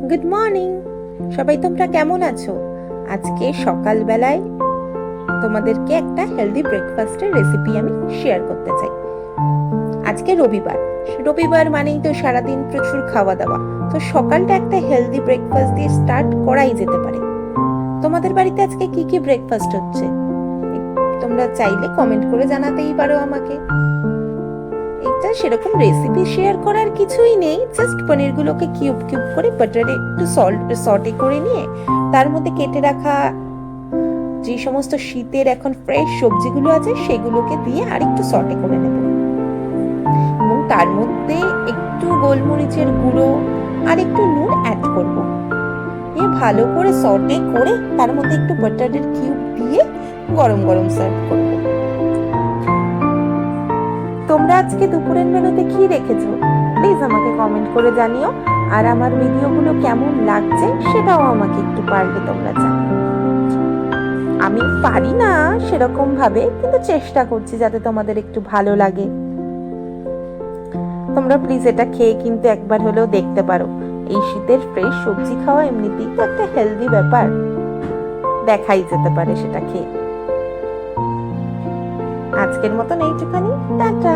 Good morning. সবাই তোমরা কেমন আছো? আজকে সকালবেলায় তোমাদেরকে একটা হেলদি ব্রেকফাস্টের রেসিপি আমি শেয়ার করতে চাই। আজকে রবিবার, রবিবার মানেই তো সারাদিন প্রচুর খাওয়া দাওয়া, তো সকালটা একটা হেলদি ব্রেকফাস্ট দিয়ে স্টার্ট করাই যেতে পারে। তোমাদের বাড়িতে আজকে কি কি ব্রেকফাস্ট হচ্ছে তোমরা চাইলে কমেন্ট করে জানাতেই পারো আমাকে। এটা সেরকম রেসিপি শেয়ার করার কিছুই নেই, জাস্ট পনিরগুলোকে কিউব কিউব করে বাটারে একটু সল্টে করে নিয়ে তার মধ্যে কেটে রাখা যে সমস্ত শীতের এখন ফ্রেশ সবজিগুলো আছে সেগুলোকে দিয়ে আর একটু সল্টে করে নেব, এবং তার মধ্যে একটু গোলমরিচের গুঁড়ো আর একটু নুন অ্যাড করব। দিয়ে ভালো করে সল্টে করে তার মধ্যে একটু বাটারের কিউব দিয়ে গরম গরম সার্ভ করব। তোমরা আজকে দুপুরের মেনুতে কি রেখেছো প্লিজ আমাকে কমেন্ট করে জানিও, আর আমার ভিডিওগুলো কেমন লাগছে সেটাও আমাকে একটু পারলে তোমরা জানিও। আমি পারি না সেরকম ভাবে, কিন্তু চেষ্টা করছি যাতে তোমাদের একটু ভালো লাগে। তোমরা প্লিজ এটা খেয়ে কিন্তু একবার হলেও দেখতে পারো। এই শীতের ফ্রেশ সবজি খাওয়া এমনিতেই তো একটা হেলদি ব্যাপার, দেখাই যেতে পারে সেটা খেয়ে। আজকের মতন এইটুখানি, টাটা।